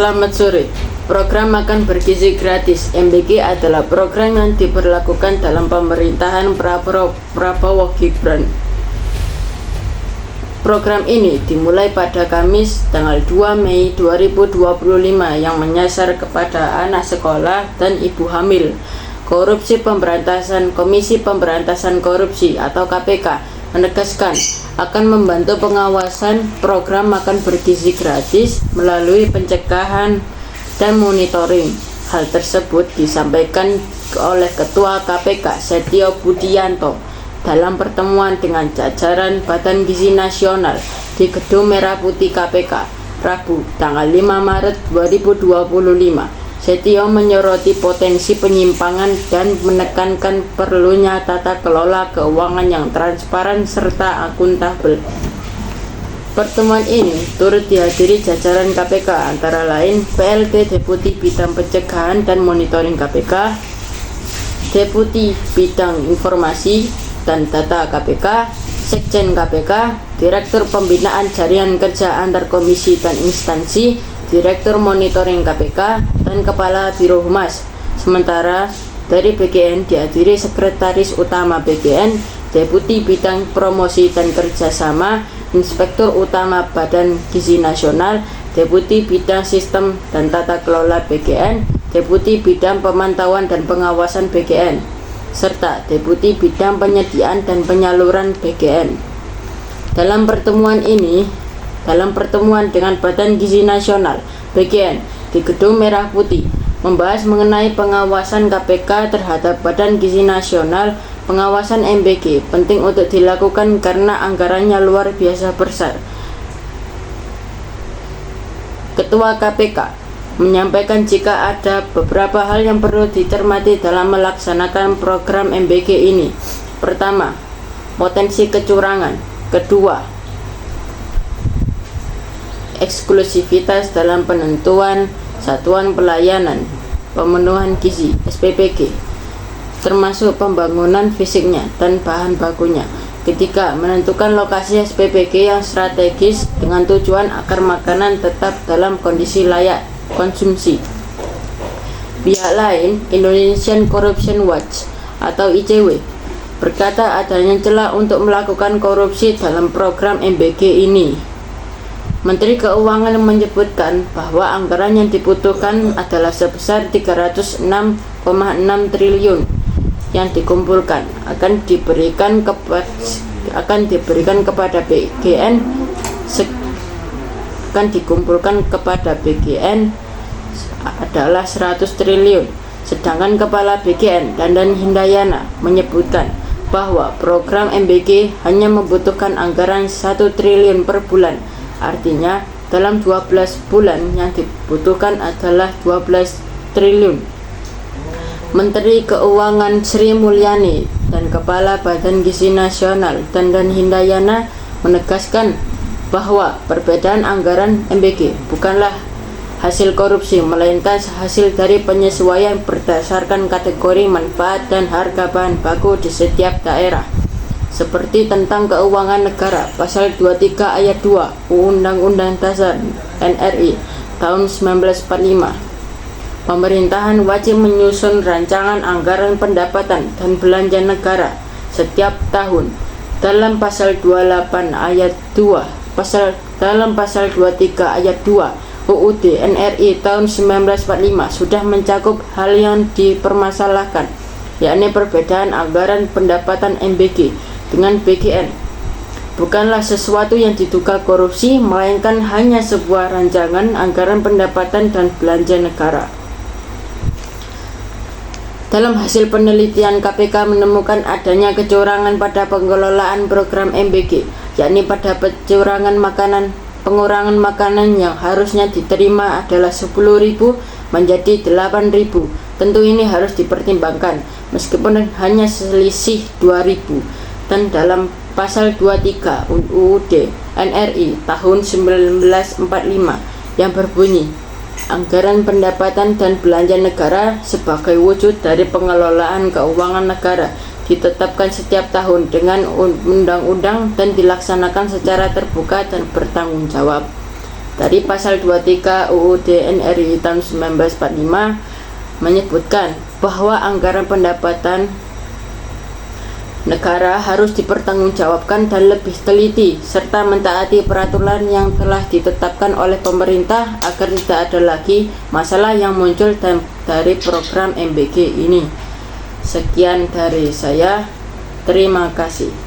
Selamat sore. Program makan bergizi gratis MBG adalah program yang diberlakukan dalam pemerintahan Prabowo Gibran. Program ini dimulai pada Kamis tanggal 2 Mei 2025 yang menyasar kepada anak sekolah dan ibu hamil. Komisi Pemberantasan Korupsi atau KPK menegaskan akan membantu pengawasan program makan bergizi gratis melalui pencegahan dan monitoring. Hal tersebut disampaikan oleh Ketua KPK Setio Budianto dalam pertemuan dengan jajaran Badan Gizi Nasional di Gedung Merah Putih KPK Rabu tanggal 5 Maret 2025. Setio menyoroti potensi penyimpangan dan menekankan perlunya tata kelola keuangan yang transparan serta akuntabel. Pertemuan ini turut dihadiri jajaran KPK antara lain PLT Deputi Bidang Pencegahan dan Monitoring KPK, Deputi Bidang Informasi dan Data KPK, Sekjen KPK, Direktur Pembinaan Jaringan Kerja Antar Komisi dan Instansi, Direktur Monitoring KPK, dan Kepala Biro Humas. Sementara dari BGN dihadiri Sekretaris Utama BGN, Deputi Bidang Promosi dan Kerjasama, Inspektur Utama Badan Gizi Nasional, Deputi Bidang Sistem dan Tata Kelola BGN, Deputi Bidang Pemantauan dan Pengawasan BGN, serta Deputi Bidang Penyediaan dan Penyaluran BGN. Dalam pertemuan dengan Badan Gizi Nasional BGN di Gedung Merah Putih membahas mengenai pengawasan KPK terhadap Badan Gizi Nasional. Pengawasan MBG penting untuk dilakukan karena anggarannya luar biasa besar. Ketua KPK menyampaikan jika ada beberapa hal yang perlu dicermati dalam melaksanakan program MBG ini. Pertama, potensi kecurangan. Kedua, eksklusivitas dalam penentuan satuan pelayanan pemenuhan gizi (SPPG), termasuk pembangunan fisiknya dan bahan bakunya. Ketiga, menentukan lokasi SPPG yang strategis dengan tujuan agar makanan tetap dalam kondisi layak konsumsi. Pihak lain, Indonesian Corruption Watch atau ICW, berkata adanya celah untuk melakukan korupsi dalam program MBG ini. Menteri Keuangan menyebutkan bahwa anggaran yang dibutuhkan adalah sebesar 306,6 triliun yang dikumpulkan akan diberikan kepada BGN adalah 100 triliun. Sedangkan Kepala BGN Dandan Hindayana menyebutkan bahwa program MBG hanya membutuhkan anggaran 1 triliun per bulan. Artinya dalam 12 bulan yang dibutuhkan adalah 12 triliun. Menteri Keuangan Sri Mulyani dan Kepala Badan Gizi Nasional Dandan Hindayana menegaskan bahwa perbedaan anggaran MBG bukanlah hasil korupsi, melainkan hasil dari penyesuaian berdasarkan kategori manfaat dan harga bahan baku di setiap daerah. Seperti tentang Keuangan Negara Pasal 23 Ayat 2 Undang-Undang Dasar NRI tahun 1945. Pemerintahan wajib menyusun rancangan anggaran pendapatan dan belanja negara setiap tahun. Dalam Pasal 28 Ayat 2, dalam Pasal 23 Ayat 2 UUD NRI tahun 1945 sudah mencakup hal yang dipermasalahkan, yakni perbedaan anggaran pendapatan MBG dengan BGN. Bukanlah sesuatu yang diduga korupsi, melainkan hanya sebuah rancangan anggaran pendapatan dan belanja negara. Dalam hasil penelitian, KPK menemukan adanya kecurangan pada pengelolaan program MBG, yakni pada pengurangan makanan yang harusnya diterima adalah 10.000 menjadi 8.000. Tentu ini harus dipertimbangkan, meskipun hanya selisih 2.000. Dan dalam Pasal 23 UUD NRI tahun 1945 yang berbunyi, anggaran pendapatan dan belanja negara sebagai wujud dari pengelolaan keuangan negara ditetapkan setiap tahun dengan undang-undang dan dilaksanakan secara terbuka dan bertanggung jawab. Dari pasal 23 UUD NRI tahun 1945 menyebutkan bahwa anggaran pendapatan negara harus dipertanggungjawabkan dan lebih teliti serta mentaati peraturan yang telah ditetapkan oleh pemerintah agar tidak ada lagi masalah yang muncul dari program MBG ini. Sekian dari saya, terima kasih.